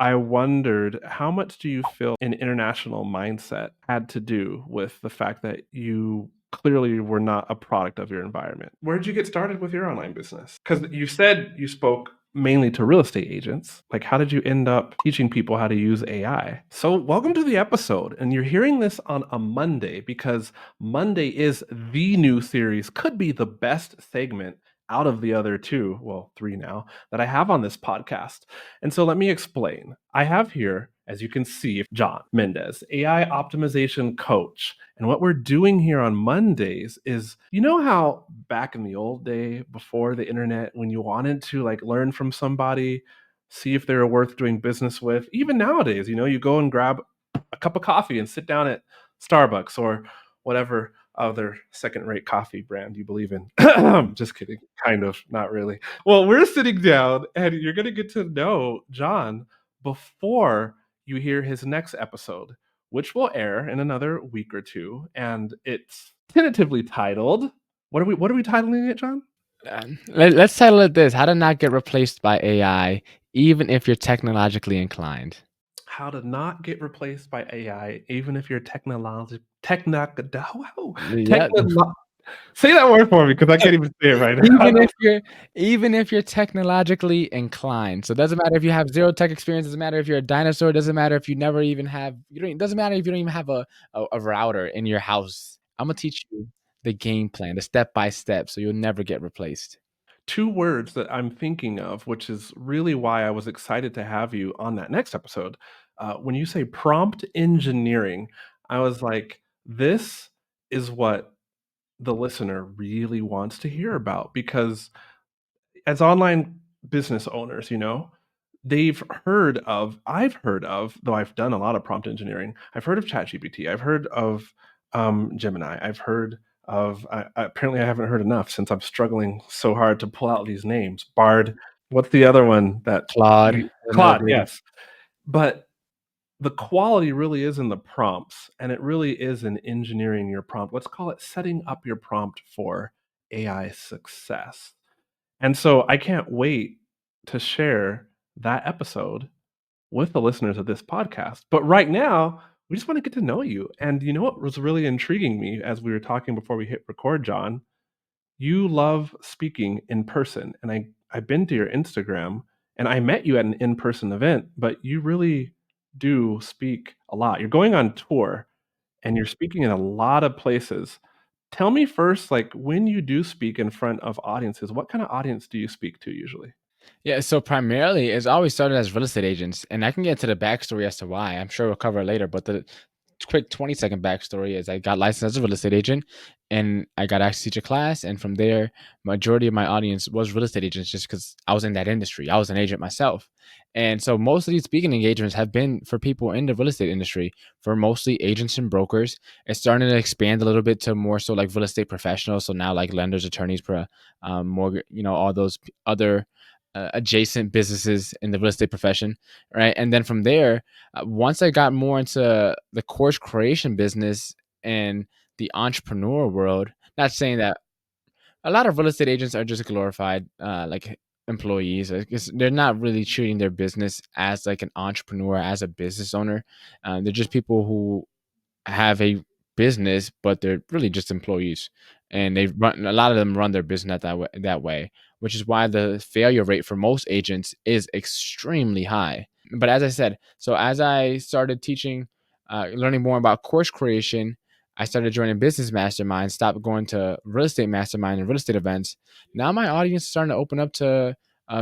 I wondered, how much do you feel an international mindset had to do with the fact that you clearly were not a product of your environment? Where did you get started with your online business? Because you said you spoke mainly to real estate agents. Like, how did you end up teaching people how to use AI? So, welcome to the episode. And you're hearing this on a Monday because Monday is the new series, could be the best segment out of the other two, well, three now, that I have on this podcast. And so let me explain. I have here, as you can see, John Mendez, AI optimization coach. And what we're doing here on Mondays is, you know how back in the old day, before the internet, when you wanted to like learn from somebody, see if they were worth doing business with, even nowadays, you go and grab a cup of coffee and sit down at Starbucks or whatever other second-rate coffee brand you believe in. Just kidding. Kind of, not really. Well, we're sitting down and you're going to get to know John before you hear his next episode, which will air in another week or two. And it's tentatively titled, what are we titling it, John? Let's title it this: How to Not Get Replaced by AI, even if you're technologically inclined. How to not get replaced by AI, even if you're Yeah. say that word for me because I can't even say it right now. Even if you're technologically inclined. So it doesn't matter if you have zero tech experience, doesn't matter if you're a dinosaur, doesn't matter if you never even have doesn't matter if you don't even have a router in your house. I'm gonna teach you the game plan, the step by step, so you'll never get replaced. Two words that I'm thinking of, which is really why I was excited to have you on that next episode. When you say prompt engineering, I was like, this is what the listener really wants to hear about because as online business owners, I've heard of, though I've done a lot of prompt engineering, I've heard of ChatGPT, I've heard of Gemini, I've heard of, apparently I haven't heard enough since I'm struggling so hard to pull out these names. Bard, what's the other one that Claude, another Claude, big one. yes. But the quality really is in the prompts, and it really is in engineering your prompt. Let's call it setting up your prompt for AI success. And so I can't wait to share that episode with the listeners of this podcast. But right now, we just want to get to know you. And you know what was really intriguing me as we were talking before we hit record, John? You love speaking in person. And I've been to your Instagram and I met you at an in-person event, but you really do speak a lot. You're going on tour and you're speaking in a lot of places. Tell me first, like when you do speak in front of audiences, what kind of audience do you speak to usually? Yeah, so primarily it's always started as real estate agents, and I can get to the backstory as to why. I'm sure we'll cover it later, but the quick 20-second backstory is I got licensed as a real estate agent and I got asked to teach a class. And from there, majority of my audience was real estate agents just because I was in that industry. I was an agent myself. And so most of these speaking engagements have been for people in the real estate industry, for mostly agents and brokers. It's starting to expand a little bit to more so like real estate professionals. So now like lenders, attorneys, mortgage, all those other adjacent businesses in the real estate profession, right? And then from there, once I got more into the course creation business and the entrepreneur world, not saying that a lot of real estate agents are just glorified like employees because they're not really treating their business as like an entrepreneur, as a business owner. They're just people who have a business, but they're really just employees, and a lot of them run their business that way, which is why the failure rate for most agents is extremely high. But as I said, so as I started teaching, learning more about course creation, I started joining business masterminds, stopped going to real estate mastermind and real estate events. Now my audience is starting to open up to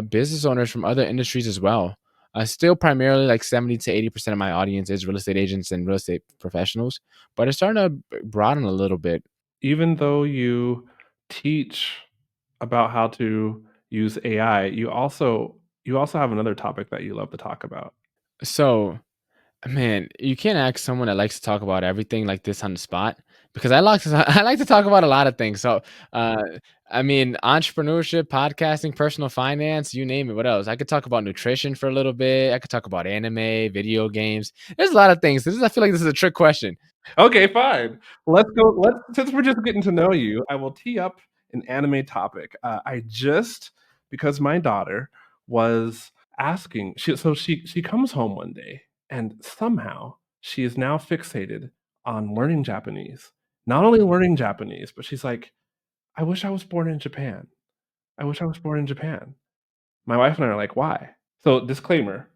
business owners from other industries as well. Still primarily like 70 to 80% of my audience is real estate agents and real estate professionals, but it's starting to broaden a little bit. Even though you teach about how to use AI, you also have another topic that you love to talk about. So, man, you can't ask someone that likes to talk about everything like this on the spot because I like to I like to talk about a lot of things. So, uh, I mean, entrepreneurship, podcasting, personal finance, you name it. What else? I could talk about nutrition for a little bit. I could talk about anime, video games. There's a lot of things. I feel like this is a trick question. Okay, fine. Let's go. Since we're just getting to know you, I will tee up an anime topic. Because my daughter was asking she comes home one day, and somehow she is now fixated on learning Japanese. Not only learning Japanese, but she's like, "I wish I was born in Japan. I wish I was born in Japan." My wife and I are like, "Why?" So, disclaimer,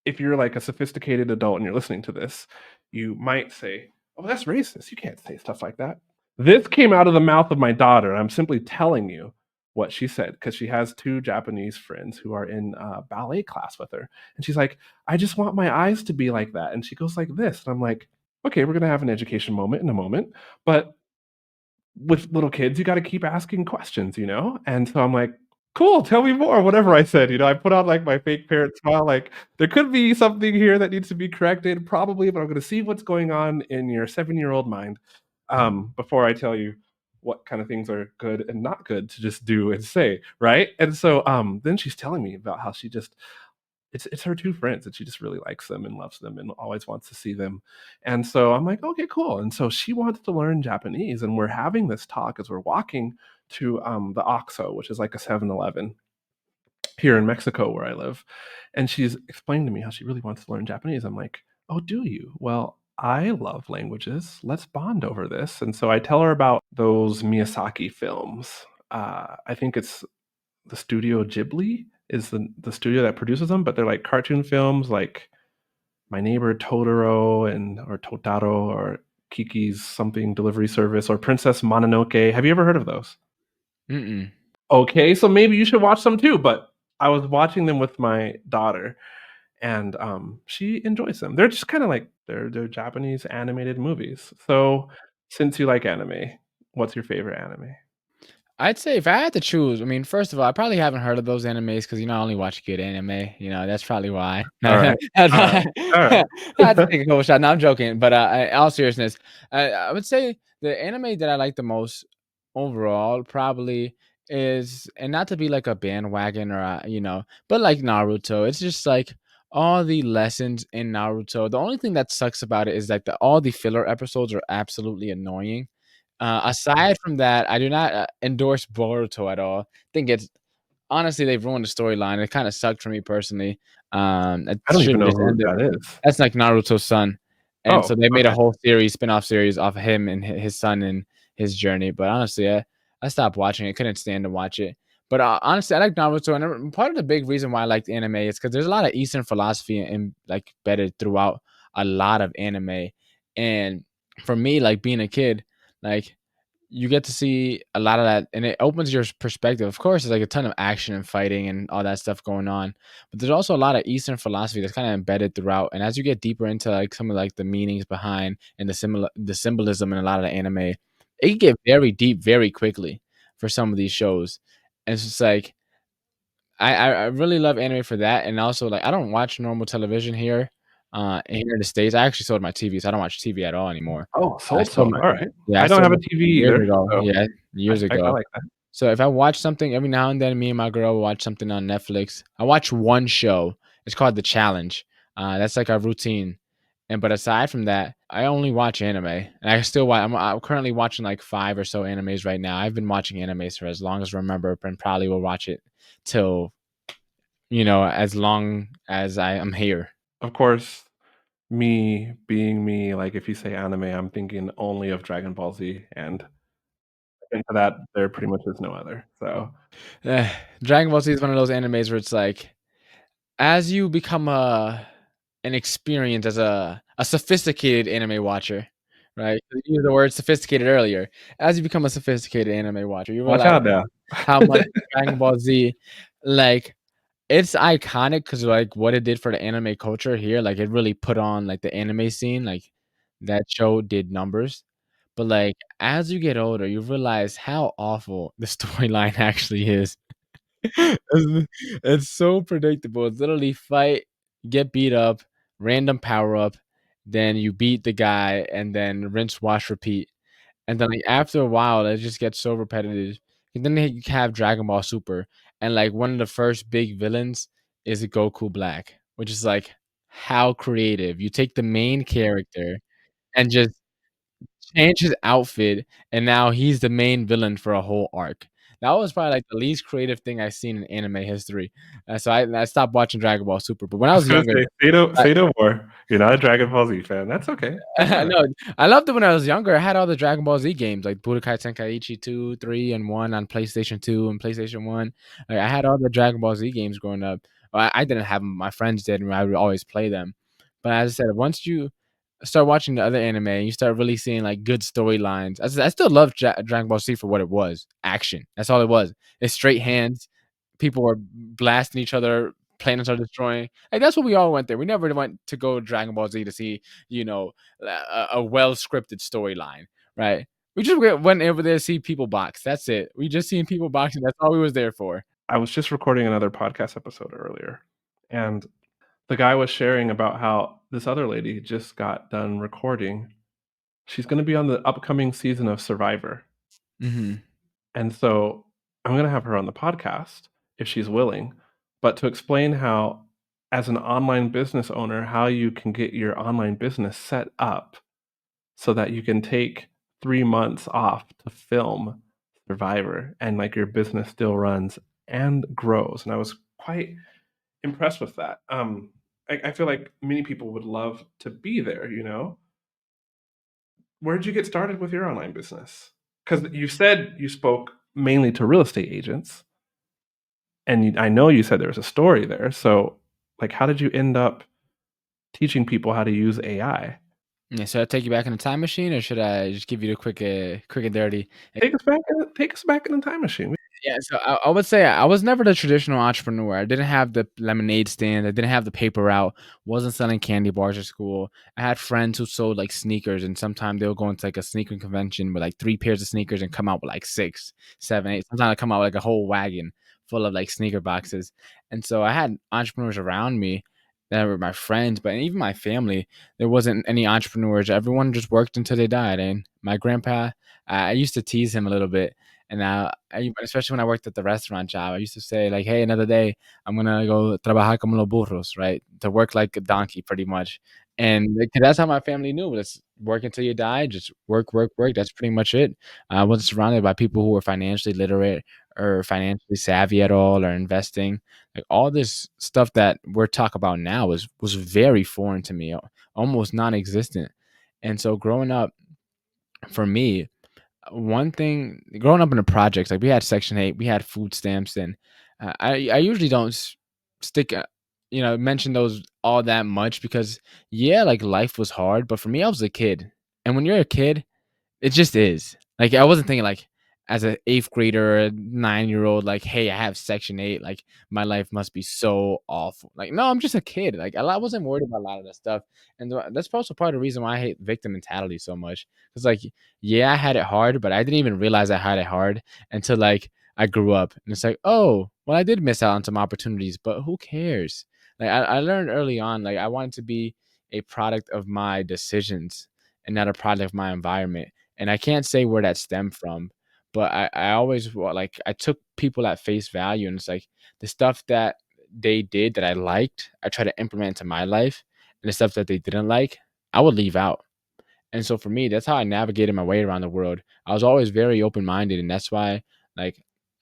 if you're like a sophisticated adult and you're listening to this, you might say, "Oh, that's racist. You can't say stuff like that." This came out of the mouth of my daughter, and I'm simply telling you what she said because she has two Japanese friends who are in ballet class with her. And she's like, "I just want my eyes to be like that." And she goes like this. And I'm like, "Okay, we're going to have an education moment in a moment. But with little kids, you got to keep asking questions, you know?" And so I'm like, "Cool, tell me more." Whatever I said, I put on like my fake parent smile, like there could be something here that needs to be corrected, probably, but I'm going to see what's going on in your 7-year-old mind before I tell you what kind of things are good and not good to just do and say, right? And so then she's telling me about how she just it's her 2 friends, and she just really likes them and loves them and always wants to see them, and so I'm like, "Okay, cool," and so she wants to learn Japanese, and we're having this talk as we're walking to, the OXXO, which is like a 7-Eleven here in Mexico where I live, and she's explaining to me how she really wants to learn Japanese. I'm like, "Oh, do you? Well, I love languages. Let's bond over this," and so I tell her about those Miyazaki films. I think it's the studio Ghibli is the studio that produces them, but they're like cartoon films like My Neighbor Totoro and or Totaro or Kiki's something delivery service or Princess Mononoke. Have you ever heard of those? Mm-mm. Okay, so maybe you should watch them too, but I was watching them with my daughter and she enjoys them. They're just kind of like they're Japanese animated movies. So since you like anime, what's your favorite anime? I'd say if I had to choose, I mean, first of all, I probably haven't heard of those animes because I only watch good anime. That's probably why. All right. All right. All right. I had to take a couple shot. No, I'm joking. But in all seriousness, I would say the anime that I like the most overall probably is, and not to be like a bandwagon or but like Naruto. It's just like all the lessons in Naruto. The only thing that sucks about it is like all the filler episodes are absolutely annoying. Aside from that, I do not, endorse Boruto at all. Think it's honestly, they've ruined the storyline. It kinda sucked for me personally. It I don't even should've know just who ended. that is. That's like Naruto's son, and so Oh, they made a okay. whole series, spin-off series off of him and his son and his journey, but honestly, I stopped watching it, couldn't stand to watch it. But, honestly, I like Naruto, and part of the big reason why I liked anime is because there's a lot of Eastern philosophy like, embedded throughout a lot of anime, and for me, like, being a kid, like, you get to see a lot of that, and it opens your perspective. Of course, there's like a ton of action and fighting and all that stuff going on, but there's also a lot of Eastern philosophy that's kind of embedded throughout. And as you get deeper into like some of like the meanings behind and the symbolism in a lot of the anime, it can get very deep very quickly for some of these shows. And it's just like I really love anime for that, and also, like, I don't watch normal television here, here in the States. I actually sold my TV, so I don't watch TV at all anymore. Oh, I sold sold, my alright. Yeah, I I don't sold have my a TV TV years either, ago. so Yeah, years I ago. like that. So if I watch something every now and then, me and my girl will watch something on Netflix. I watch one show. It's called The Challenge. That's like our routine. But aside from that, I only watch anime, and I still watch. I'm currently watching like 5 or so animes right now. I've been watching animes for as long as I remember, and probably will watch it till as long as I am here. Of course, me being me, like, if you say anime, I'm thinking only of Dragon Ball Z, and into that, there pretty much is no other, so Eh, Dragon Ball Z is one of those animes where it's like, as you become an experience as a sophisticated anime watcher, right? You used the word sophisticated earlier. As you become a sophisticated anime watcher, you watch realize out now. how much Dragon Ball Z, like, it's iconic because like, what it did for the anime culture here, like, it really put on, like, the anime scene, like, that show did numbers. But, like, as you get older, you realize how awful the storyline actually is. It's it's so predictable. It's literally fight, get beat up, random power up, then you beat the guy, and then rinse, wash, repeat. And then, like, after a while, it just gets so repetitive. And then you have Dragon Ball Super, and, like, one of the first big villains is Goku Black, which is, like, how creative. You take the main character and just change his outfit, and now he's the main villain for a whole arc. That was probably like the least creative thing I've seen in anime history. So I stopped watching Dragon Ball Super. But when I I was was gonna younger, say, I, say no more. You're not a Dragon Ball Z fan. That's okay. That's all right. no, I loved it when I was younger. I had all the Dragon Ball Z games like Budokai Tenkaichi 2, 3, and 1 on PlayStation 2 and PlayStation 1. Like, I had all the Dragon Ball Z games growing up. Well, I didn't have them. My friends did, and I would always play them. But as I said, once you start watching the other anime and you start really seeing like good storylines, I still love Dragon Ball Z for what it was, action. That's all it was. It's straight hands. People were blasting each other, planets are destroying. Like that's what we all went there. We never went to go Dragon Ball Z to see, you know, a well scripted storyline, right? We just went over there to see people box. That's it. We just seen people boxing. That's all we was there for. I was just recording another podcast episode earlier, and the guy was sharing about how this other lady just got done recording. She's going to be on the upcoming season of Survivor. Hmm. And so I'm going to have her on the podcast if she's willing, but to explain how, as an online business owner, how you can get your online business set up so that you can take 3 months off to film Survivor and like your business still runs and grows. And I was quite impressed with that. I feel like many people would love to be there, you know? Where did you get started with your online business? Because you said you spoke mainly to real estate agents, and I know you said there was a story there. So, like, how did you end up teaching people how to use AI? Yeah, should I take you back in the time machine, or should I just give you the quick and dirty? Take us back in the time machine. Yeah, so I would say I was never the traditional entrepreneur. I didn't have the lemonade stand. I didn't have the paper route. Wasn't selling candy bars at school. I had friends who sold like sneakers, and sometimes they'll go into like a sneaker convention with like 3 pairs of sneakers and come out with like 6, 7, 8. Sometimes I come out with like a whole wagon full of like sneaker boxes. And so I had entrepreneurs around me that were my friends, but even my family, there wasn't any entrepreneurs. Everyone just worked until they died. And my grandpa, I used to tease him a little bit. And especially when I worked at the restaurant job, I used to say like, "Hey, another day, I'm gonna go trabajar como los burros," right? To work like a donkey, pretty much. And that's how my family knew. Let's work until you die. Just work, work, work. That's pretty much it. I wasn't surrounded by people who were financially literate or financially savvy at all, or investing. Like all this stuff that we're talking about now was very foreign to me, almost non-existent. And so growing up, for me, one thing growing up in the projects, like we had Section 8, we had food stamps, and I usually don't stick, mention those all that much because yeah, like life was hard, but for me, I was a kid, and when you're a kid, it just is. Like, I wasn't thinking, like, as a 8th grader or a 9-year-old, like, "Hey, I have Section 8, like, my life must be so awful." Like, no, I'm just a kid. Like, I wasn't worried about a lot of that stuff, and that's also part of the reason why I hate victim mentality so much. Because, like, yeah, I had it hard, but I didn't even realize I had it hard until, like, I grew up, and it's like, "Oh, well, I did miss out on some opportunities, but who cares?" Like, I learned early on, like, I wanted to be a product of my decisions and not a product of my environment. And I can't say where that stemmed from, but I always like I took people at face value, and it's like the stuff that they did that I liked, I try to implement into my life, and the stuff that they didn't like, I would leave out. And so for me, that's how I navigated my way around the world. I was always very open minded, and that's why, like,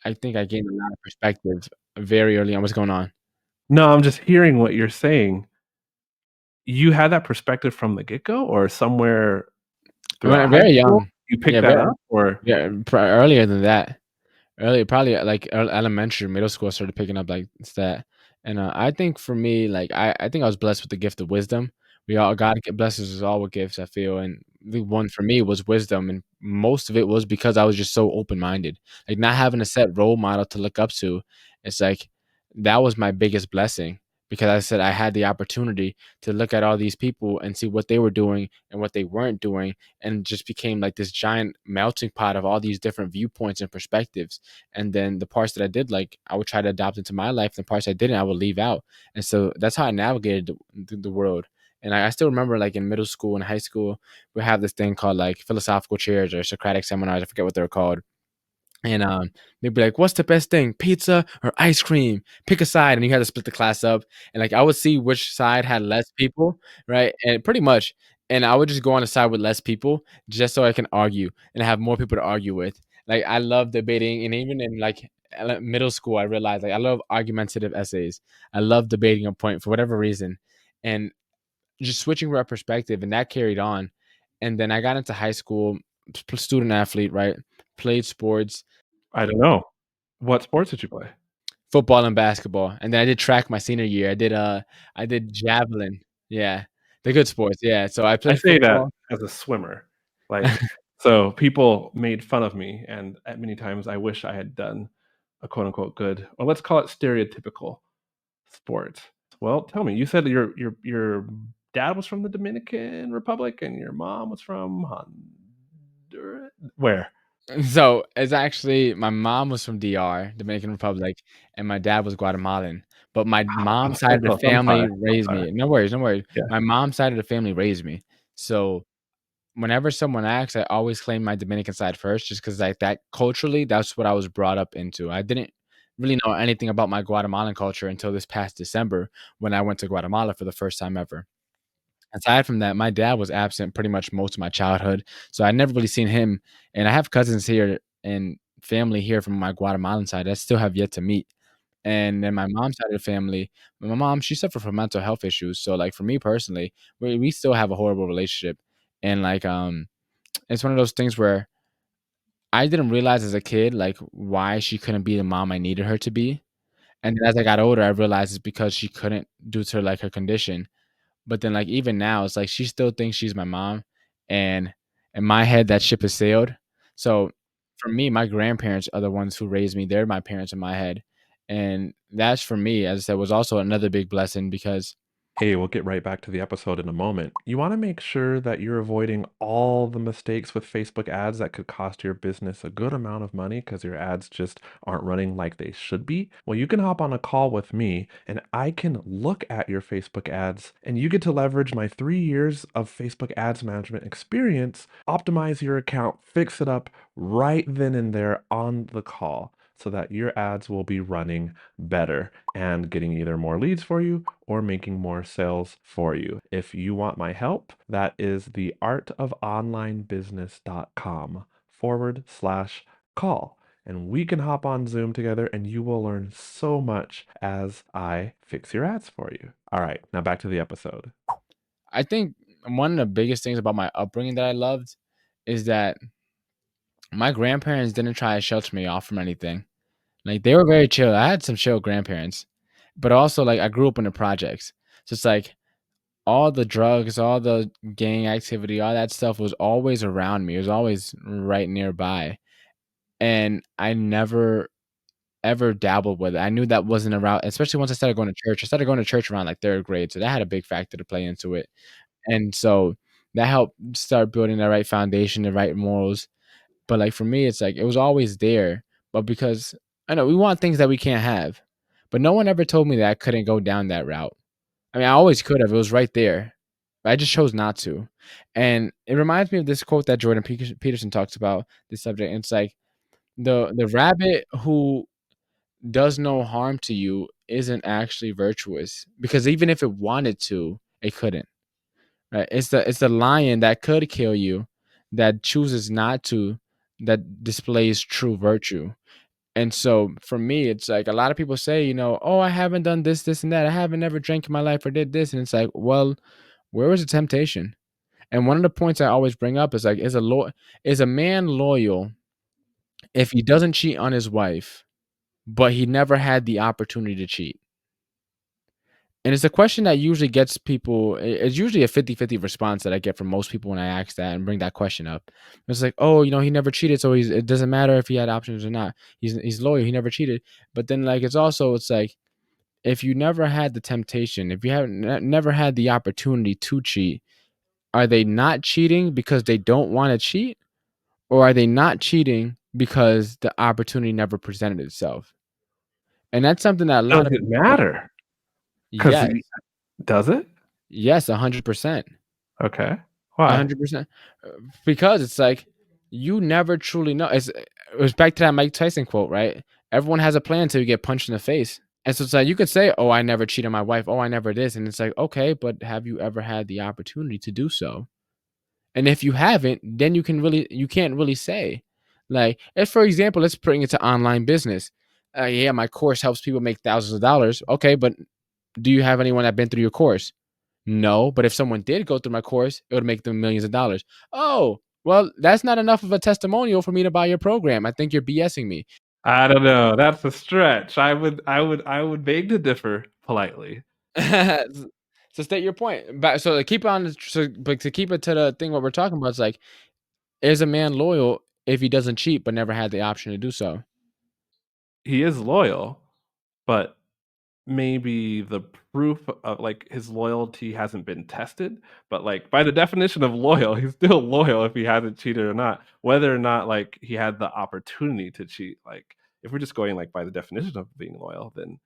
I think I gained a lot of perspective very early on. What's going on? No, I'm just hearing what you're saying. You had that perspective from the get go, or somewhere When throughout I'm high very school young, you picked yeah, that very, up, or yeah, earlier than that. Early, probably like elementary, middle school, I started picking up like that. And I think for me, like I think I was blessed with the gift of wisdom. We all God blesses us all with gifts, I feel, and the one for me was wisdom, and most of it was because I was just so open minded, like not having a set role model to look up to. It's like that was my biggest blessing because I said I had the opportunity to look at all these people and see what they were doing and what they weren't doing, and just became like this giant melting pot of all these different viewpoints and perspectives. And then the parts that I did like, I would try to adopt into my life. The parts I didn't, I would leave out. And so that's how I navigated the world. And I still remember, like in middle school and high school, we have this thing called like philosophical chairs or Socratic seminars. I forget what they're called. And they'd be like, "What's the best thing, pizza or ice cream? Pick a side." And you had to split the class up. And like I would see which side had less people, right? And pretty much, and I would just go on the side with less people just so I can argue and have more people to argue with. Like, I love debating, and even in, like, middle school, I realized, like, I love argumentative essays. I love debating a point for whatever reason, and just switching my perspective, and that carried on. And then I got into high school, student athlete, right? Played sports, I don't know. What sports did you play? football and basketball, and then I did track my senior year. I did javelin. Yeah, the good sports. Yeah, so I I played say that football. as a swimmer. Like, so people made fun of me, and at many times I wish I had done a quote unquote good, or let's call it stereotypical sport. Well, tell me, you said that your dad was from the Dominican Republic and your mom was from Honduras. Where? So, it's actually my mom was from DR, Dominican Republic, and my dad was Guatemalan, but my I'm mom's side so of the close. I'm sorry. family I'm raised sorry. me. No worries, no worries. Yeah. My mom's side of the family raised me. So, whenever someone asks, I always claim my Dominican side first just 'cause, like, that culturally, that's what I was brought up into. I didn't really know anything about my Guatemalan culture until this past December when I went to Guatemala for the first time ever. Aside from that, my dad was absent pretty much most of my childhood, so I never really seen him, and I have cousins here and family here from my Guatemalan side I still have yet to meet. And then my mom's side of the family, my mom, she suffered from mental health issues, so, like, for me personally, we still have a horrible relationship, and, like, it's one of those things where I didn't realize as a kid, like, why she couldn't be the mom I needed her to be, and then as I got older, I realized it's because she couldn't due to, like, her condition. But then, like, even now, it's like she still thinks she's my mom, and in my head, that ship has sailed. So, for me, my grandparents are the ones who raised me. They're my parents in my head, and that's for me, as I said, was also another big blessing because Hey, we'll get right back to the episode in a moment. You want to make sure that you're avoiding all the mistakes with Facebook ads that could cost your business a good amount of money because your ads just aren't running like they should be. Well, you can hop on a call with me and I can look at your Facebook ads and you get to leverage my 3 years of Facebook ads management experience, optimize your account, fix it up right then and there on the call so that your ads will be running better and getting either more leads for you or making more sales for you. If you want my help, that is theartofonlinebusiness.com/call. And we can hop on Zoom together and you will learn so much as I fix your ads for you. All right, now back to the episode. I think one of the biggest things about my upbringing that I loved is that my grandparents didn't try to shelter me off from anything. Like, they were very chill. I had some chill grandparents, but also, like, I grew up in the projects. So it's like all the drugs, all the gang activity, all that stuff was always around me. It was always right nearby. And I never ever dabbled with it. I knew that wasn't a route, especially once I started going to church. I started going to church around like 3rd grade. So that had a big factor to play into it. And so that helped start building the right foundation, the right morals. But like for me, it's like it was always there. But because I know we want things that we can't have. But no one ever told me that I couldn't go down that route. I mean, I always could have. It was right there. But I just chose not to. And it reminds me of this quote that Jordan Peterson talks about this subject. And it's like the rabbit who does no harm to you isn't actually virtuous because even if it wanted to, it couldn't. Right? It's the lion that could kill you that chooses not to that displays true virtue. And so for me, it's like a lot of people say, oh, I haven't done this, this, and that. I haven't ever drank in my life or did this. And it's like, well, where was the temptation? And one of the points I always bring up is like, is a man loyal if he doesn't cheat on his wife, but he never had the opportunity to cheat? And it's a question that usually gets people it's usually a 50-50 response that I get from most people when I ask that and bring that question up. It's like, "Oh, he never cheated, so it doesn't matter if he had options or not. He's loyal, he never cheated." But then, like, it's like, if you never had the temptation, if you haven't never had the opportunity to cheat, are they not cheating because they don't wanna cheat? Or are they not cheating because the opportunity never presented itself? And that's something that a lot Does of it people don't. matter? Because Yes. does it? Yes, 100%. Okay. Why? 100%. Because it's like, you never truly know. It was back to that Mike Tyson quote, right? Everyone has a plan until you get punched in the face. And so it's like, you could say, "Oh, I never cheated on my wife. Oh, I never this." And it's like, okay, but have you ever had the opportunity to do so? And if you haven't, then you can't really say. Like, if for example, let's bring it to online business. Yeah, my course helps people make thousands of dollars. Okay, but do you have anyone that been through your course? No, but if someone did go through my course, it would make them millions of dollars. Oh, well, that's not enough of a testimonial for me to buy your program. I think you're BSing me. I don't know, that's a stretch. I would beg to differ politely. So state your point. But so to keep on, so, but to keep it to the thing what we're talking about, it's like, is a man loyal if he doesn't cheat but never had the option to do so? He is loyal, but maybe the proof of, like, his loyalty hasn't been tested, but, like, by the definition of loyal, he's still loyal if he hasn't cheated or not, whether or not, like, he had the opportunity to cheat, like, if we're just going, like, by the definition of being loyal, then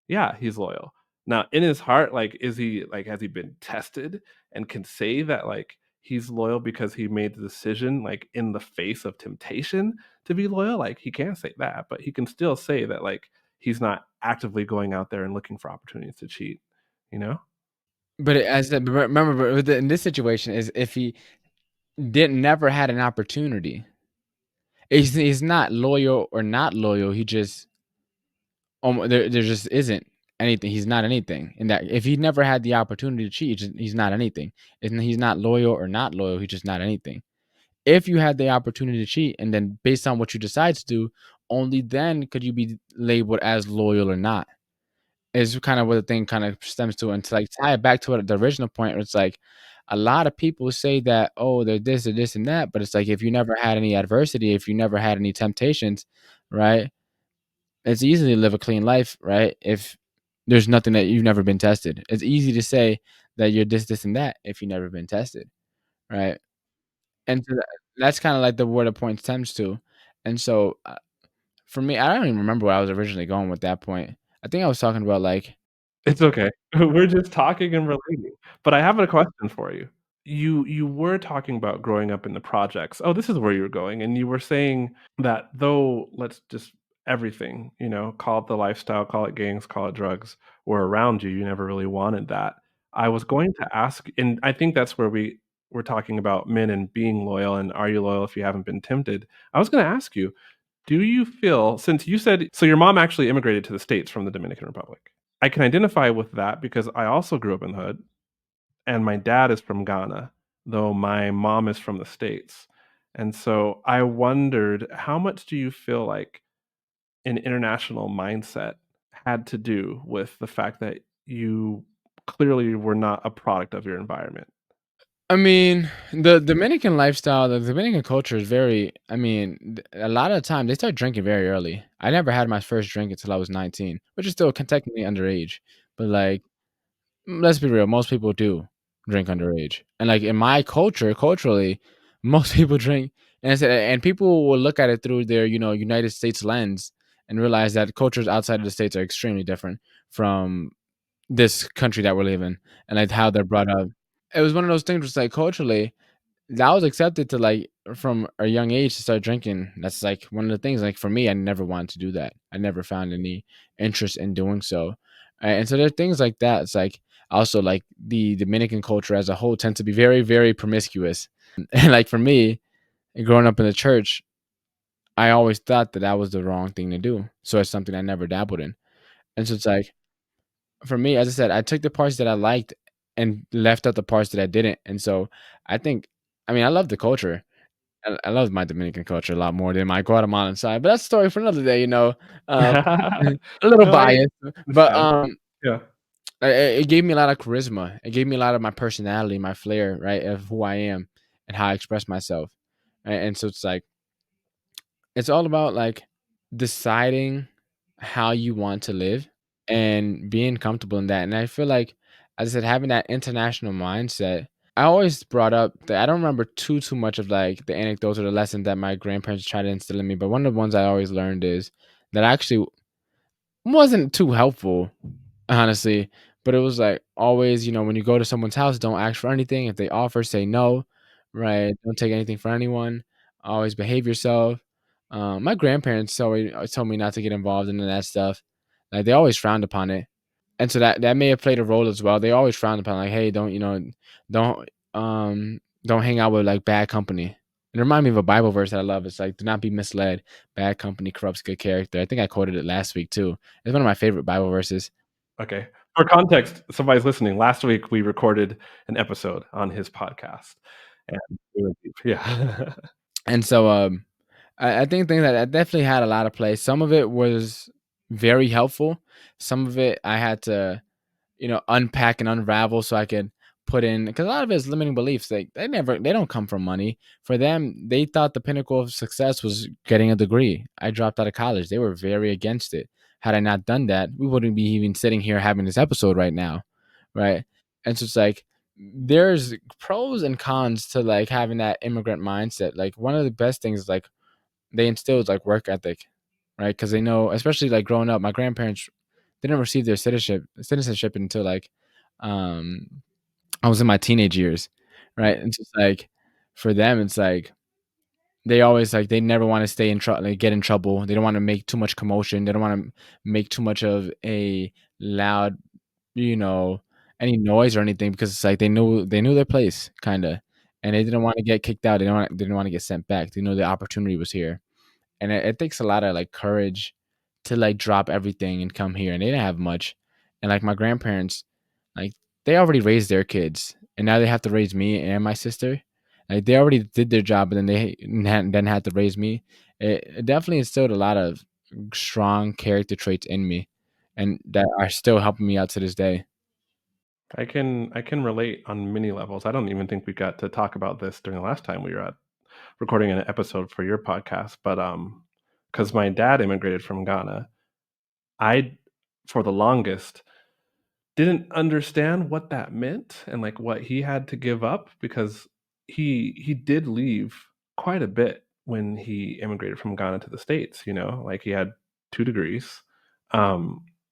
yeah, he's loyal. Now, in his heart, like, is he like, has he been tested and can say that, like, he's loyal because he made the decision, like, in the face of temptation to be loyal? Like, he can't say that, but he can still say that, like, he's not actively going out there and looking for opportunities to cheat, you know? But as remember, but in this situation, is if he didn't never had an opportunity, he's not loyal or not loyal. He just there just isn't anything. He's not anything. And that if he never had the opportunity to cheat, he's not anything. And he's not loyal or not loyal. He's just not anything. If you had the opportunity to cheat, and then based on what you decide to do, only then could you be labeled as loyal or not. Is kind of what the thing kind of stems to, and to like tie it back to what the original point where it's like a lot of people say that, oh, they're this or this and that, but it's like if you never had any adversity, if you never had any temptations, right? It's easy to live a clean life, right? If there's nothing that you've never been tested. It's easy to say that you're this, and that if you've never been tested, right? And so that's kind of like the where the point stems to. And so for me, I don't even remember where I was originally going with that point. I think I was talking about like, It's okay. We're just talking and relating. But I have a question for you. You were talking about growing up in the projects. Oh, this is where you were going, and you were saying that though let's just everything, call it the lifestyle, call it gangs, call it drugs, were around you, you never really wanted that. I was going to ask, and I think that's where we're talking about men and being loyal, and are you loyal if you haven't been tempted? I was gonna ask you, do you feel, since you said so your mom actually immigrated to the States from the Dominican Republic. I can identify with that because I also grew up in the hood, and my dad is from Ghana, though my mom is from the States. And so I wondered, how much do you feel like an international mindset had to do with the fact that you clearly were not a product of your environment? I mean, the Dominican lifestyle, the Dominican culture is very, I mean, a lot of the time they start drinking very early. I never had my first drink until I was 19, which is still technically underage. But like, let's be real, most people do drink underage. And like in my culture, culturally, most people drink, and people will look at it through their, United States lens and realize that cultures outside of the states are extremely different from this country that we live in, and like how they're brought up. It was one of those things where it's like culturally, that was accepted to like from a young age to start drinking. That's like one of the things. Like for me, I never wanted to do that. I never found any interest in doing so. And so there are things like that. It's like also like the Dominican culture as a whole tends to be very, very promiscuous. And like for me, growing up in the church, I always thought that that was the wrong thing to do. So it's something I never dabbled in. And so it's like for me, as I said, I took the parts that I liked and left out the parts that I didn't. And so I think, I mean, I love the culture. I love my Dominican culture a lot more than my Guatemalan side, but that's a story for another day, a little No, I biased, but, understand. Yeah. it gave me a lot of charisma. It gave me a lot of my personality, my flair, right, of who I am and how I express myself, and so it's like it's all about, like, deciding how you want to live and being comfortable in that, and I feel like, as I said, having that international mindset. I always brought up that I don't remember too much of, like, the anecdotes or the lessons that my grandparents tried to instill in me, but one of the ones I always learned is that actually wasn't too helpful, honestly, but it was, like, always, when you go to someone's house, don't ask for anything. If they offer, say no, right? Don't take anything for anyone. Always behave yourself. My grandparents always told me not to get involved in that stuff. Like, they always frowned upon it. And so that may have played a role as well. They always frowned upon, like, "Hey, don't, don't, don't hang out with, like, bad company." It reminded me of a Bible verse that I love. It's like, "Do not be misled. Bad company corrupts good character." I think I quoted it last week too. It's one of my favorite Bible verses. Okay. For context, somebody's listening. Last week we recorded an episode on his podcast, and we went deep. Yeah. And so, I think things that definitely had a lot of play. Some of it was very helpful. Some of it I had to, unpack and unravel so I could put in, because a lot of it is limiting beliefs. They don't come from money. For them, they thought the pinnacle of success was getting a degree. I dropped out of college. They were very against it. Had I not done that, we wouldn't be even sitting here having this episode right now, right? And so it's like there's pros and cons to like having that immigrant mindset. Like one of the best things is like they instilled like work ethic, right? Because they know, especially like growing up, my grandparents didn't receive their citizenship until like um I was in my teenage years, right? And so it's like for them, it's like they always like they never want to stay in trouble, like get in trouble. They don't want to make too much commotion. They don't want to make too much of a loud, you know, any noise or anything because it's like they knew their place kind of, and they didn't want to get kicked out. They didn't want to get sent back. They know the opportunity was here, and it takes a lot of like courage to like drop everything and come here, and they didn't have much. And like my grandparents, like they already raised their kids and now they have to raise me and my sister. Like they already did their job, but then they then had to raise me. It definitely instilled a lot of strong character traits in me, and that are still helping me out to this day. I can relate on many levels. I don't even think we got to talk about this during the last time we were recording an episode for your podcast, but because my dad immigrated from Ghana, I for the longest didn't understand what that meant and like what he had to give up because he did leave quite a bit when he immigrated from Ghana to the States, like he had 2 degrees.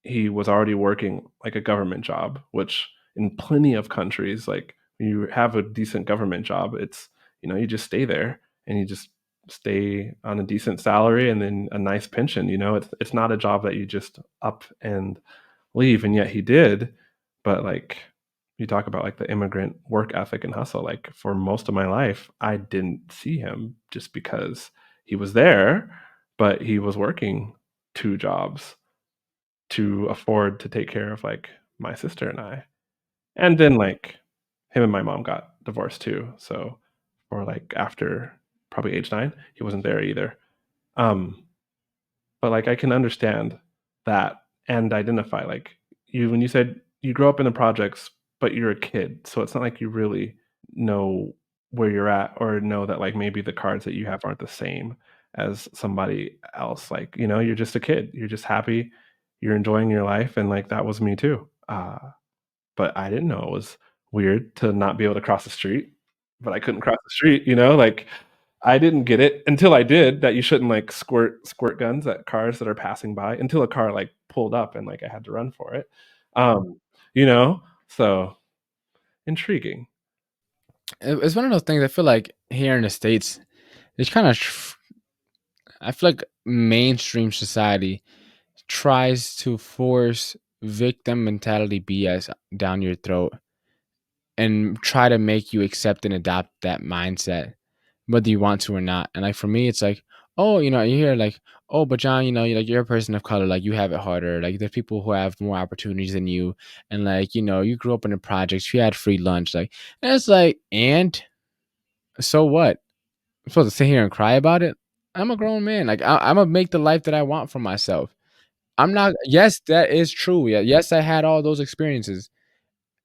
He was already working like a government job, which in plenty of countries, like when you have a decent government job, it's you just stay there and you just stay on a decent salary and then a nice pension, it's not a job that you just up and leave, and yet he did. But like you talk about like the immigrant work ethic and hustle, like for most of my life, I didn't see him just because he was there, but he was working 2 jobs to afford to take care of like my sister and I. And then like him and my mom got divorced too. So or like after probably age 9, he wasn't there either. Um but, like, I can understand that and identify, like, when you said you grow up in the projects, but you're a kid, so it's not like you really know where you're at or know that, like, maybe the cards that you have aren't the same as somebody else, like, you're just a kid, you're just happy, you're enjoying your life, and, like, that was me too, but I didn't know it was weird to not be able to cross the street, but I couldn't cross the street, like, I didn't get it until I did that you shouldn't, like, squirt guns at cars that are passing by until a car, like, pulled up and, like, I had to run for it. Um, you know? So, intriguing. It's one of those things. I feel like here in the states, it's kind of. I feel like mainstream society tries to force victim mentality BS down your throat and try to make you accept and adopt that mindset, whether you want to or not. And like for me, it's like, oh, you hear like, oh, but John, you're a person of color, like you have it harder. Like there's people who have more opportunities than you, and like you grew up in the projects, you had free lunch, like, and it's like, and so what? I'm supposed to sit here and cry about it? I'm a grown man. Like I'm gonna make the life that I want for myself. I'm not. Yes, that is true. Yeah, yes, I had all those experiences.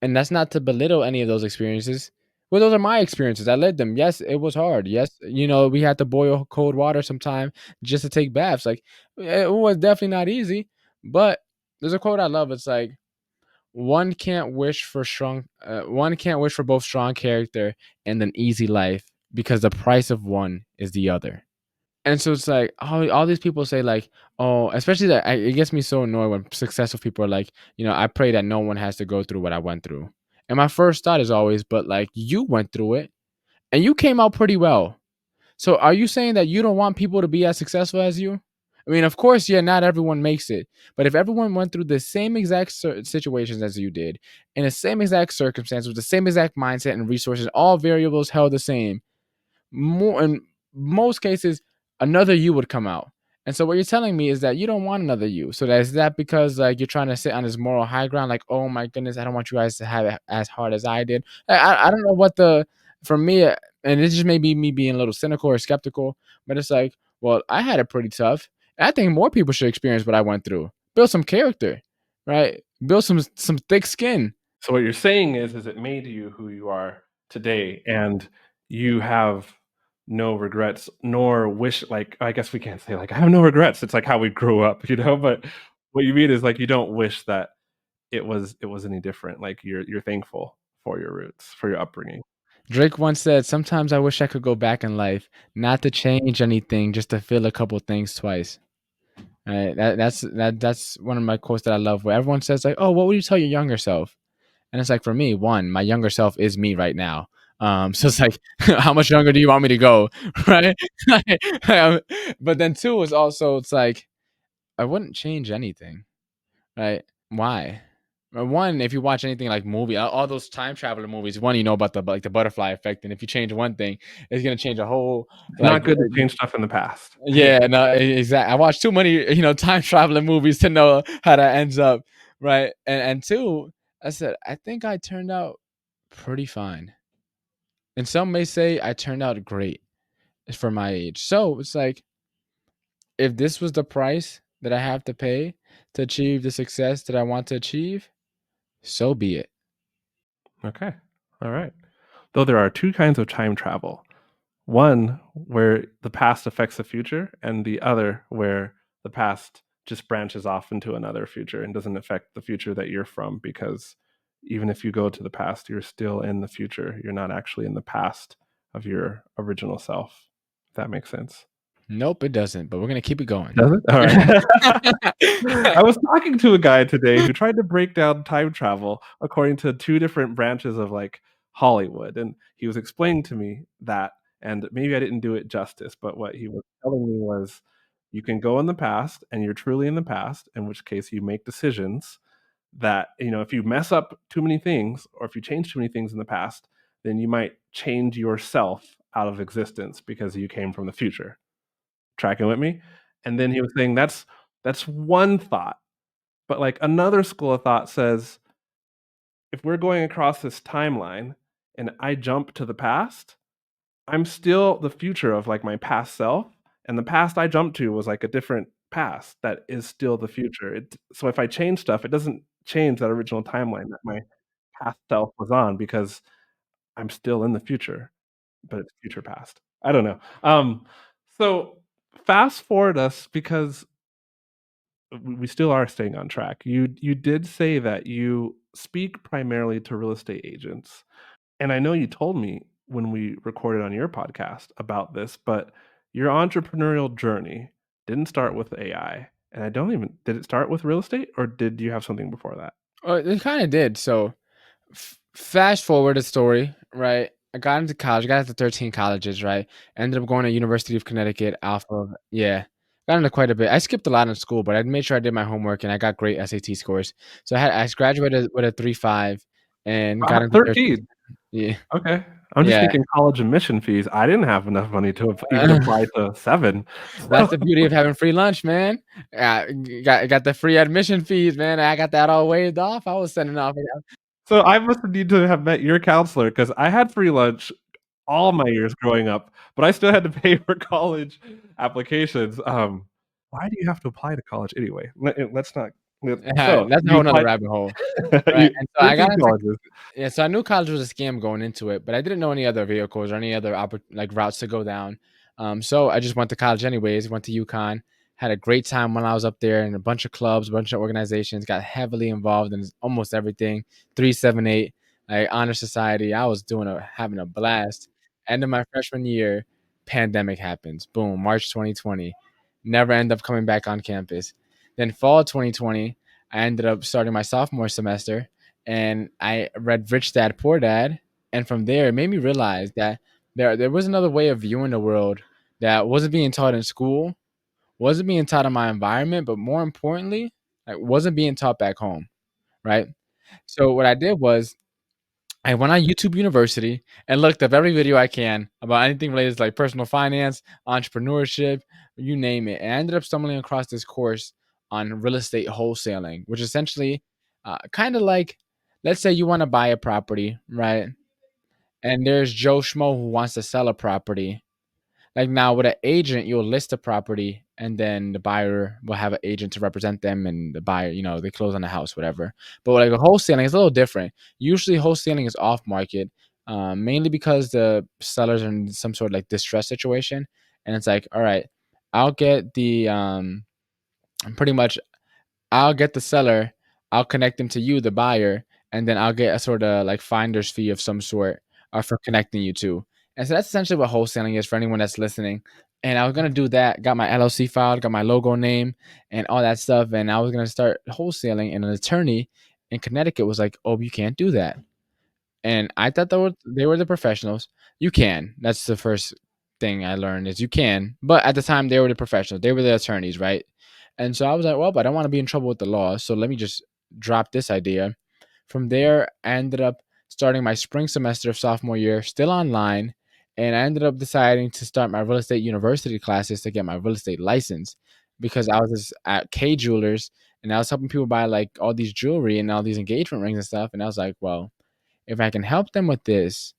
And that's not to belittle any of those experiences. Well, those are my experiences. I led them. Yes, it was hard. Yes, we had to boil cold water sometime just to take baths. Like it was definitely not easy. But there's a quote I love. It's like one can't wish for both strong character and an easy life because the price of one is the other. And so it's like all these people say like, oh, especially that it gets me so annoyed when successful people are like, I pray that no one has to go through what I went through. And my first thought is always, but like you went through it and you came out pretty well. So are you saying that you don't want people to be as successful as you? I mean, of course, yeah, not everyone makes it. But if everyone went through the same exact situations as you did, in the same exact circumstances, with the same exact mindset and resources, all variables held the same, more in most cases, another you would come out. And so what you're telling me is that you don't want another you. So that is that because like you're trying to sit on this moral high ground, like, oh my goodness, I don't want you guys to have it as hard as I did. I don't know what the for me, and this just may be me being a little cynical or skeptical, but it's like, well, I had it pretty tough. And I think more people should experience what I went through. Build some character, right? Build some thick skin. So what you're saying is it made you who you are today, and you have no regrets nor wish, like, I guess we can't say like I have no regrets. It's like how we grew up, you know, but what you mean is like you don't wish that it was any different. Like you're thankful for your roots, for your upbringing. Drake once said, "Sometimes I wish I could go back in life, not to change anything, just to feel a couple things twice." Right? That's one of my quotes that I love. Where everyone says like, "Oh, what would you tell your younger self?" And it's like for me, one, my younger self is me right now. So it's like, how much younger do you want me to go, right? Um, but then two is also it's like I wouldn't change anything, right? Why? One, if you watch anything like movie, all those time traveler movies, one you know about the like the butterfly effect, and if you change one thing, it's gonna change a whole It's like not good to change stuff in the past. yeah, no, exactly. I watched too many time traveling movies to know how that ends up, right? And two, I said I think I turned out pretty fine, and some may say I turned out great for my age. So it's like if this was the price that I have to pay to achieve the success that I want to achieve, so be it. Okay. All right. Though there are two kinds of time travel. One where the past affects the future, and the other where the past just branches off into another future and doesn't affect the future that you're from, because even if you go to the past, you're still in the future. You're not actually in the past of your original self. If that makes sense. Nope, it doesn't. But we're gonna keep it going. Does it? All right. I was talking to a guy today who tried to break down time travel according to two different branches of like Hollywood, and he was explaining to me that, and maybe I didn't do it justice, but what he was telling me was you can go in the past and you're truly in the past, in which case you make decisions that, if you mess up too many things or if you change too many things in the past, then you might change yourself out of existence because you came from the future. Tracking with me? And then he was saying that's one thought, but, like, another school of thought says, if we're going across this timeline and I jump to the past, I'm still the future of, like, my past self, and the past I jumped to was, like, a different past that is still the future. So if I change stuff, it doesn't change that original timeline that my past self was on, because I'm still in the future, but it's future past. I don't know. So fast forward us, because we still are staying on track. You did say that you speak primarily to real estate agents, and I know you told me when we recorded on your podcast about this, but your entrepreneurial journey didn't start with AI, and I don't even did it start with real estate, or did you have something before that? It kind of did. So fast forward the story, right? I got into college. I got into 13 colleges, right? Ended up going to University of Connecticut. Alpha, yeah, got into quite a bit. I skipped a lot in school, but I made sure I did my homework and I got great SAT scores. So I graduated with a 3.5 and got Wow, into 13. 13. Yeah, Okay. I'm just yeah. thinking college admission fees. I didn't have enough money to even apply to 7. That's So the beauty of having free lunch, man. Got the free admission fees, man. I got that all waived off. I was sending off. so I must need to have met your counselor, because I had free lunch all my years growing up, but I still had to pay for college applications. Why do you have to apply to college anyway? Let's not. So That's a you whole nother applied rabbit hole, right? you And so I got 13 into colleges. yeah, so I knew college was a scam going into it, but I didn't know any other vehicles or any other like routes to go down. So I just went to college anyways. Went to UConn, had a great time when I was up there, in a bunch of clubs, a bunch of organizations. Got heavily involved in almost everything. 378, like honor society. I was having a blast. End of my freshman year, pandemic happens. Boom, March 2020. Never end up coming back on campus. Then fall 2020, I ended up starting my sophomore semester and I read Rich Dad Poor Dad, and from there it made me realize that there was another way of viewing the world that wasn't being taught in school, wasn't being taught in my environment, but more importantly, like wasn't being taught back home, right? So what I did was I went on YouTube University and looked up every video I can about anything related to like personal finance, entrepreneurship, you name it. And I ended up stumbling across this course on real estate wholesaling, which essentially kind of like, let's say you want to buy a property, right? And there's Joe Schmo who wants to sell a property. Like now with an agent, you'll list a property and then the buyer will have an agent to represent them and the buyer, they close on the house, whatever. But like a wholesaling is a little different. Usually wholesaling is off market, mainly because the sellers are in some sort of like distress situation. And it's like, all right, I'll get the pretty much I'll get the seller, I'll connect them to you, the buyer, and then I'll get a sort of like finder's fee of some sort for connecting you two. And so that's essentially what wholesaling is for anyone that's listening. And I was gonna do that, got my LLC filed, got my logo name and all that stuff. And I was gonna start wholesaling, and an attorney in Connecticut was like, "Oh, you can't do that." And I thought they were the professionals. You can. That's the first thing I learned is you can. But at the time they were the professionals. They were the attorneys, right? And so I was like, well, but I don't want to be in trouble with the law. So let me just drop this idea. From there, I ended up starting my spring semester of sophomore year, still online. And I ended up deciding to start my real estate university classes to get my real estate license because I was just at K Jewelers and I was helping people buy like all these jewelry and all these engagement rings and stuff. And I was like, well, if I can help them with this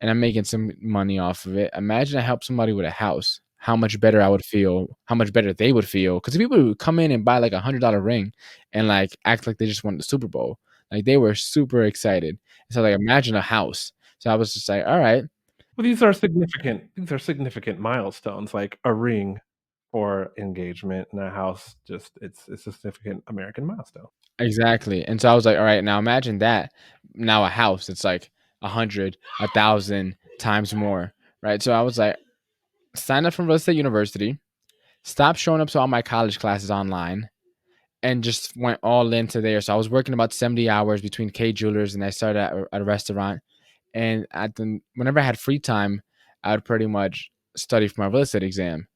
and I'm making some money off of it, imagine I help somebody with a house. How much better I would feel, how much better they would feel. Because people would come in and buy like $100 ring and like act like they just won the Super Bowl. Like they were super excited. So like imagine a house. So I was just like, all right, Well, these are significant milestones, like a ring for engagement and a house, just it's a significant American milestone. exactly. And so I was like, all right, now imagine that. Now a house, it's like 100, 1,000 times more. Right. So I was like, sign up from Real Estate University, stop showing up to all my college classes online, and just went all into there. So I was working about 70 hours between K Jewelers and I started at a restaurant. And whenever I had free time, I would pretty much study for my real estate exam.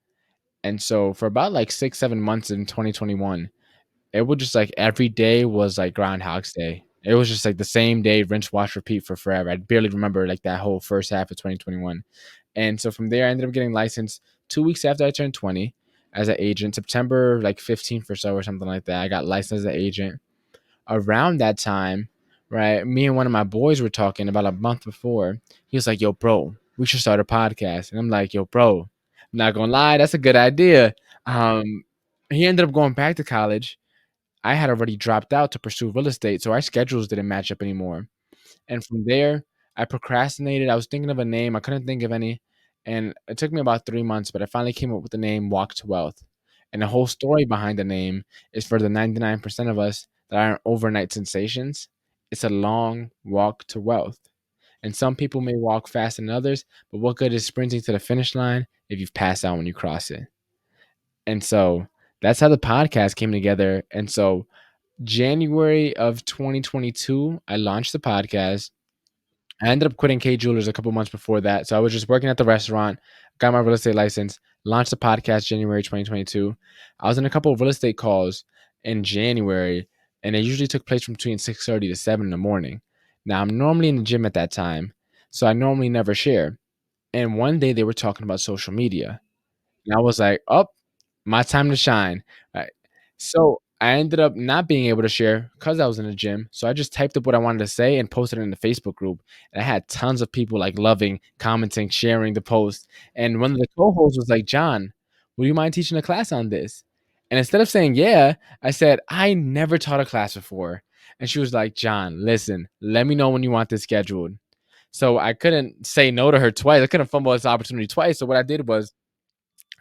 And so for about like 6, 7 months in 2021, it would just like every day was like Groundhog's Day. It was just like the same day, rinse, wash, repeat for forever. I barely remember like that whole first half of 2021. And so from there, I ended up getting licensed 2 weeks after I turned 20 as an agent, September like 15th or so or something like that. I got licensed as an agent. Around that time, right, me and one of my boys were talking about a month before. He was like, yo, bro, we should start a podcast. And I'm like, yo, bro, I'm not gonna lie, that's a good idea. Um, he ended up going back to college. I had already dropped out to pursue real estate, so our schedules didn't match up anymore. And from there, I procrastinated. I was thinking of a name. I couldn't think of any. And it took me about 3 months, but I finally came up with the name Walk to Wealth. And the whole story behind the name is for the 99% of us that aren't overnight sensations. It's a long walk to wealth. And some people may walk faster than others, but what good is sprinting to the finish line if you've passed out when you cross it? And so that's how the podcast came together. And so January of 2022, I launched the podcast. I ended up quitting K Jewelers a couple months before that. So I was just working at the restaurant, got my real estate license, launched the podcast January 2022. I was in a couple of real estate calls in January, and it usually took place from between 6:30 to 7 in the morning. Now I'm normally in the gym at that time, so I normally never share. And one day they were talking about social media. And I was like, "Oh, my time to shine." Right? So, I ended up not being able to share because I was in the gym, so I just typed up what I wanted to say and posted it in the Facebook group, and I had tons of people, like, loving, commenting, sharing the post, and one of the co-hosts was like, "John, would you mind teaching a class on this?" And instead of saying, "Yeah," I said, "I never taught a class before." And she was like, "John, listen, let me know when you want this scheduled." So, I couldn't say no to her twice. I couldn't fumble this opportunity twice, so what I did was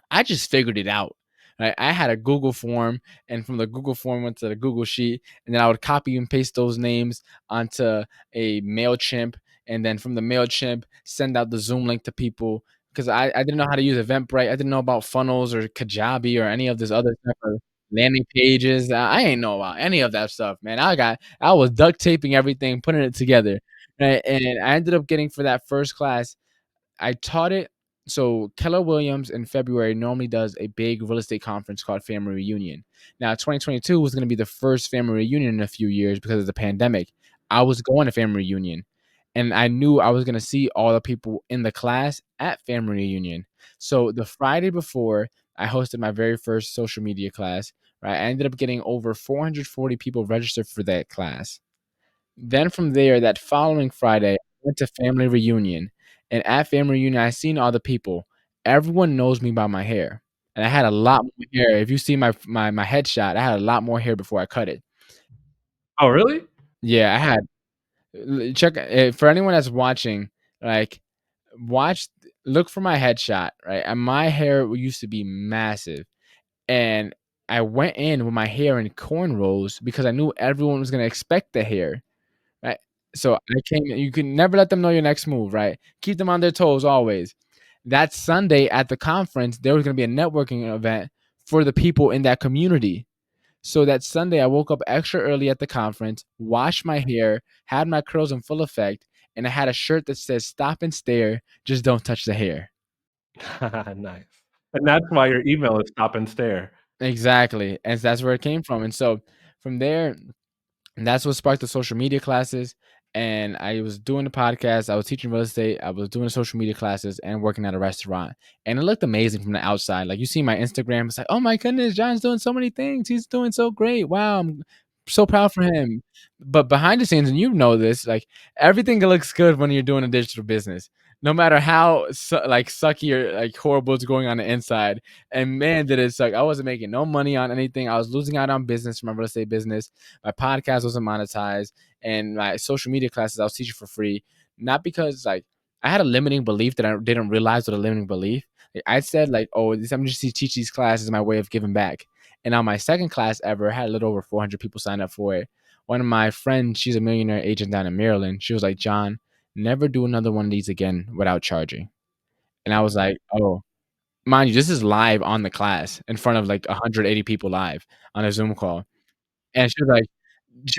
I just figured it out. Right? I had a Google form, and from the Google form went to the Google sheet, and then I would copy and paste those names onto a Mailchimp, and then from the Mailchimp send out the Zoom link to people because I didn't know how to use Eventbrite. I didn't know about funnels or Kajabi or any of this other stuff or landing pages. I ain't know about any of that stuff, man. I was duct taping everything, putting it together, right? And I ended up getting for that first class I taught it. So Keller Williams in February normally does a big real estate conference called Family Reunion. Now, 2022 was going to be the first family reunion in a few years because of the pandemic. I was going to family reunion, and I knew I was gonna see all the people in the class at family reunion. So the Friday before, I hosted my very first social media class, right? I ended up getting over 440 people registered for that class. Then from there, that following Friday, I went to family reunion, and at family reunion, I seen all the people. Everyone knows me by my hair, and I had a lot more hair. If you see my headshot, I had a lot more hair before I cut it. Oh, really? Yeah, I had check for anyone that's watching, like, watch look for my headshot, right? And my hair used to be massive, and I went in with my hair in cornrows because I knew everyone was gonna expect the hair. Right? So I came you can never let them know your next move, right? Keep them on their toes always. That Sunday at the conference, there was gonna be a networking event for the people in that community. So that Sunday, I woke up extra early at the conference, washed my hair, had my curls in full effect, and I had a shirt that says "Stop and stare, just don't touch the hair." Nice. And that's why your email is Stop and Stare. Exactly, and that's where it came from, and so from there, and that's what sparked the social media classes. And I was doing the podcast. I was teaching real estate. I was doing the social media classes and working at a restaurant. And it looked amazing from the outside. Like you see my Instagram, it's like, oh my goodness, John's doing so many things. He's doing so great. Wow, I'm so proud for him. But behind the scenes, and you know this, like everything looks good when you're doing a digital business. No matter how like sucky or like horrible it's going on the inside. And man, did it suck. I wasn't making no money on anything. I was losing out on business from my real estate business. My podcast wasn't monetized, and my social media classes I was teaching for free. Not because like I had a limiting belief that I didn't realize what a limiting belief. Like, I said like, oh, I'm just to teach these classes my way of giving back. And on my second class ever, I had a little over 400 people sign up for it. One of my friends, she's a millionaire agent down in Maryland. She was like, John, never do another one of these again without charging. And I was like, oh, mind you, this is live on the class in front of like 180 people live on a Zoom call. And she was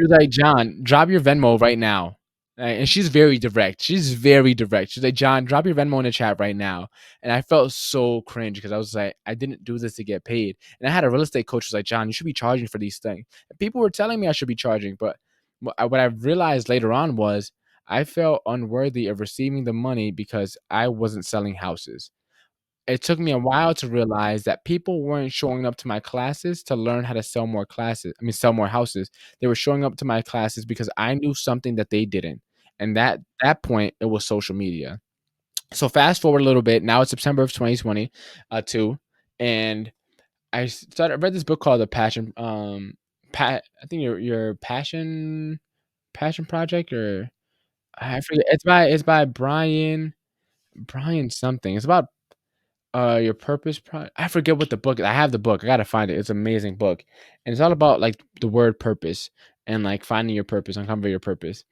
like, "John, drop your Venmo right now." And she's very direct. She's very direct. She's like, "John, drop your Venmo in the chat right now." And I felt so cringe because I was like, I didn't do this to get paid. And I had a real estate coach who was like, "John, you should be charging for these things." And people were telling me I should be charging, but what I realized later on was I felt unworthy of receiving the money because I wasn't selling houses. It took me a while to realize that people weren't showing up to my classes to learn how to sell more houses. They were showing up to my classes because I knew something that they didn't. And that point, it was social media. So fast forward a little bit. Now it's September of 2020, two, and I read this book called The Passion. I think your passion project, or I forget. It's by Brian something. It's about your purpose I forget what the book is. I have the book. I gotta find it. It's an amazing book. And it's all about like the word purpose and like finding your purpose, uncover your purpose.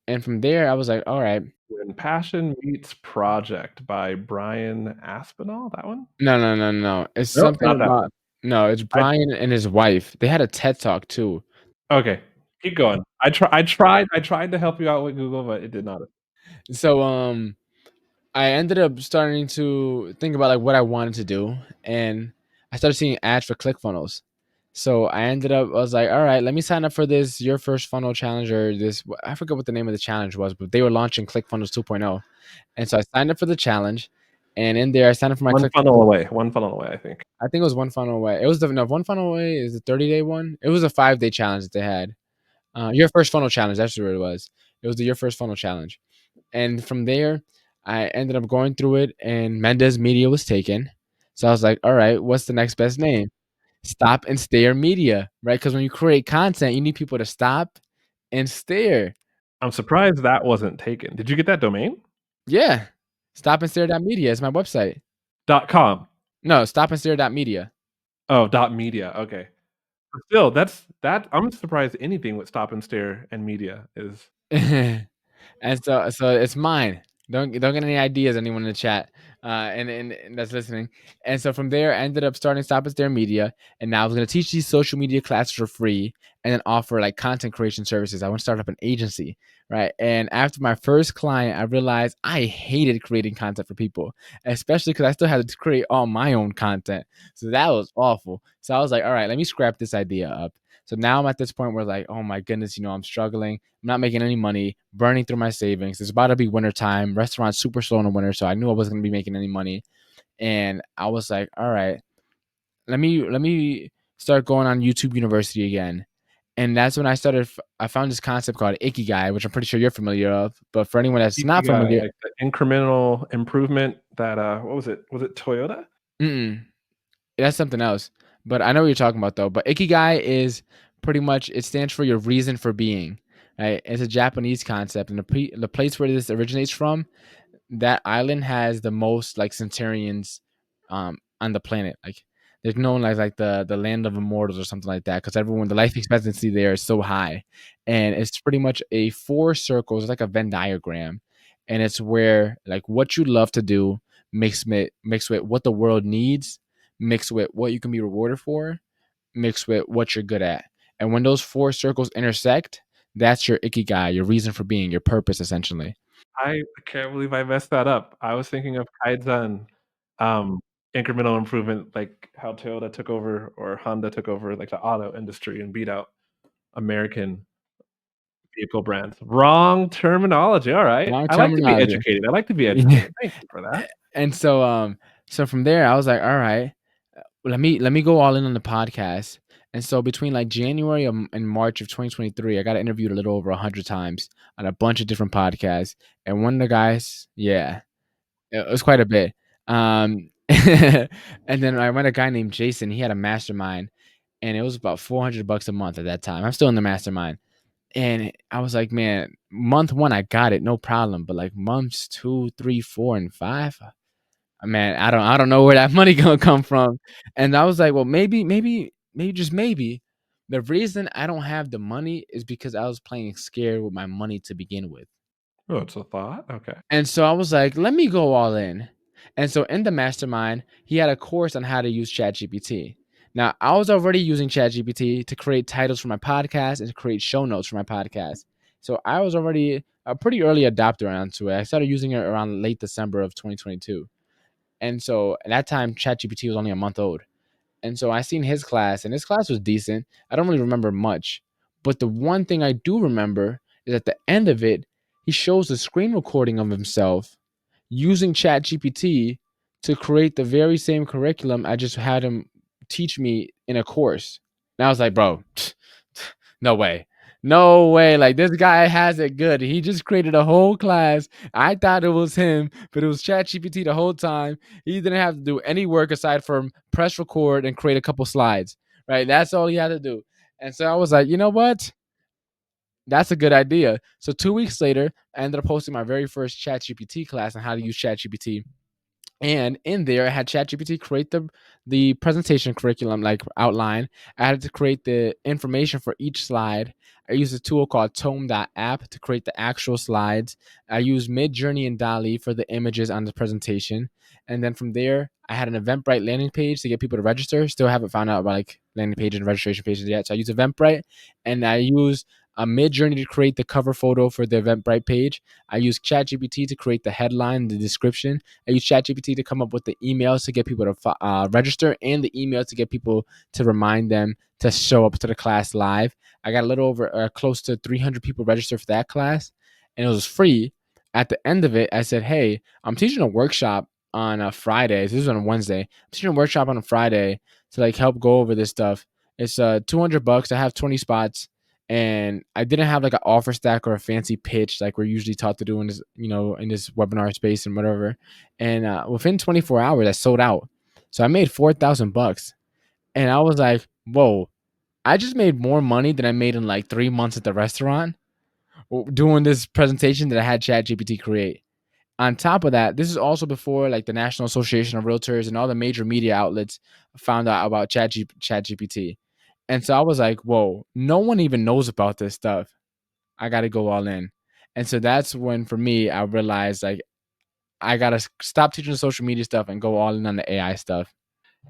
And from there I was like, all right. When Passion Meets Project by Brian Aspinall, that one? No, no, no, no. It's Nope, something not that about one. no, it's I Brian and his wife. They had a TED talk too. Okay, keep going. I tried to help you out with Google, but it did not. So I ended up starting to think about like what I wanted to do, and I started seeing ads for ClickFunnels. So I was like, all right, let me sign up for this Your First Funnel Challenge, or this, I forget what the name of the challenge was, but they were launching ClickFunnels 2.0. And so I signed up for the challenge, and in there I signed up for my ClickFunnels. One funnel away, I think. I think it was one funnel away. It was the no, one funnel away is the 30-day one. It was a 5-day challenge that they had. Your First Funnel Challenge, that's what it was. It was the Your First Funnel Challenge. And from there, I ended up going through it, and Mendez Media was taken. So I was like, all right, what's the next best name? Stop and Stare Media, right? Because when you create content, you need people to stop and stare. I'm surprised that wasn't taken. Did you get that domain? Yeah. Stopandstare.media is my website. .com. No, stopandstare.media. Oh, .media. Okay. But still, that I'm surprised anything with Stop and Stare and Media is. And so it's mine. Don't get any ideas, anyone in the chat, and that's listening. And so from there, I ended up starting Stop and Stare Media, and now I was gonna teach these social media classes for free, and then offer like content creation services. I want to start up an agency, right? And after my first client, I realized I hated creating content for people, especially because I still had to create all my own content. So that was awful. So I was like, all right, let me scrap this idea up. So now I'm at this point where like, oh my goodness, I'm struggling. I'm not making any money, burning through my savings. It's about to be winter time. Restaurants super slow in the winter, so I knew I wasn't gonna be making any money. And I was like, all right, let me start going on YouTube University again. And that's when I found this concept called Ikigai, which I'm pretty sure you're familiar of. But for anyone that's not Ikigai, familiar, like the incremental improvement that what was it? Was it Toyota? mm-mm, that's something else. But I know what you're talking about though. But Ikigai is pretty much, it stands for your reason for being. Right? It's a Japanese concept, and the place where this originates from, that island has the most like centurions on the planet. Like there's known as like the land of immortals or something like that, because everyone, the life expectancy there is so high. And it's pretty much a four circles, like a Venn diagram. And it's where like what you love to do mix with what the world needs, mix with what you can be rewarded for, mix with what you're good at. And when those four circles intersect, that's your ikigai, your reason for being, your purpose essentially. I can't believe I messed that up. I was thinking of Kaizen, um, incremental improvement, like how Toyota took over or Honda took over like the auto industry and beat out American vehicle brands. Wrong terminology. All right. Long I like to be terminology. educated. I like to be Yeah. educated. Thank you for that. And so from there, I was like, all right, let me go all in on the podcast. And so between like January and March of 2023, I got interviewed a little over 100 times on a bunch of different podcasts. And one of the guys, yeah, it was quite a bit. And then I met a guy named Jason. He had a mastermind, and it was about $400 a month at that time. I'm still in the mastermind. And I was like, man, month one, I got it, no problem. But like months two, three, four, and five, man, I don't know where that money gonna come from. And I was like, well, maybe just maybe the reason I don't have the money is because I was playing scared with my money to begin with. Oh, it's a thought. Okay. And so I was like, let me go all in. And so in the mastermind, he had a course on how to use ChatGPT. Now, I was already using ChatGPT to create titles for my podcast and to create show notes for my podcast. So I was already a pretty early adopter onto it. I started using it around late December of 2022. And so at that time, ChatGPT was only a month old. And so I seen his class, and his class was decent. I don't really remember much. But the one thing I do remember is at the end of it, he shows a screen recording of himself using ChatGPT to create the very same curriculum I just had him teach me in a course. And I was like, bro, no way. No way. Like this guy has it good. He just created a whole class. I thought it was him, but it was ChatGPT the whole time. He didn't have to do any work aside from press record and create a couple slides. Right? That's all he had to do. And so I was like, you know what? That's a good idea. So 2 weeks later, I ended up hosting my very first ChatGPT class on how to use ChatGPT. And in there, I had ChatGPT create the presentation curriculum, like outline. I had to create the information for each slide. I used a tool called Tome.app to create the actual slides. I used Midjourney and Dali for the images on the presentation. And then from there, I had an Eventbrite landing page to get people to register. Still haven't found out about like landing page and registration pages yet. So I use Eventbrite, and I use a Midjourney to create the cover photo for the Eventbrite page. I use ChatGPT to create the headline, the description. I use ChatGPT to come up with the emails to get people to register, and the emails to get people to remind them to show up to the class live. I got a little over close to 300 people registered for that class, and it was free. At the end of it, I said, hey, I'm teaching a workshop on a Friday. So this is on a Wednesday. I'm teaching a workshop on a Friday to like help go over this stuff. It's $200. I have 20 spots, and I didn't have like an offer stack or a fancy pitch like we're usually taught to do in this, in this webinar space and whatever. And within 24 hours, I sold out. So I made $4,000, and I was like, "Whoa! I just made more money than I made in like 3 months at the restaurant doing this presentation that I had ChatGPT create." On top of that, this is also before like the National Association of Realtors and all the major media outlets found out about ChatGPT. And so I was like, whoa, no one even knows about this stuff. I got to go all in. And so that's when, for me, I realized like I got to stop teaching the social media stuff and go all in on the AI stuff.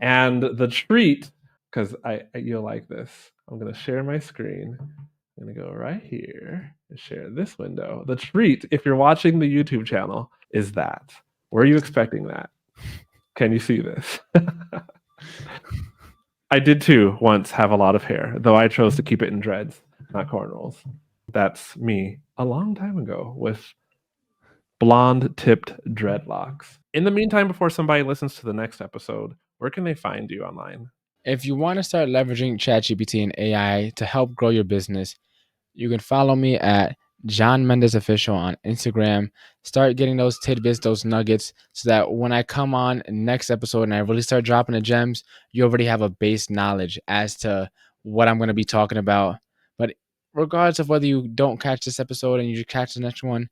And the treat, because you'll like this. I'm gonna share my screen. I'm gonna go right here and share this window. The treat, if you're watching the YouTube channel, is that. Were you expecting that? Can you see this? I did too once have a lot of hair, though I chose to keep it in dreads, not cornrows. That's me a long time ago with blonde tipped dreadlocks. In the meantime, before somebody listens to the next episode, where can they find you online? If you want to start leveraging ChatGPT and AI to help grow your business, you can follow me at John Mendez Official on Instagram. Start getting those tidbits, those nuggets, so that when I come on next episode and I really start dropping the gems, you already have a base knowledge as to what I'm going to be talking about. But regardless of whether you don't catch this episode and you catch the next one,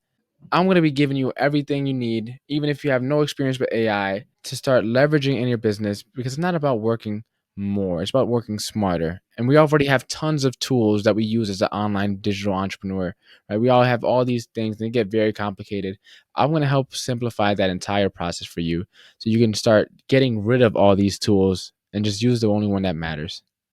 I'm going to be giving you everything you need, even if you have no experience with AI, to start leveraging in your business, because it's not about working more, it's about working smarter. And we already have tons of tools that we use as an online digital entrepreneur, right? We all have all these things and they get very complicated. I'm going to help simplify that entire process for you so you can start getting rid of all these tools and just use the only one that matters.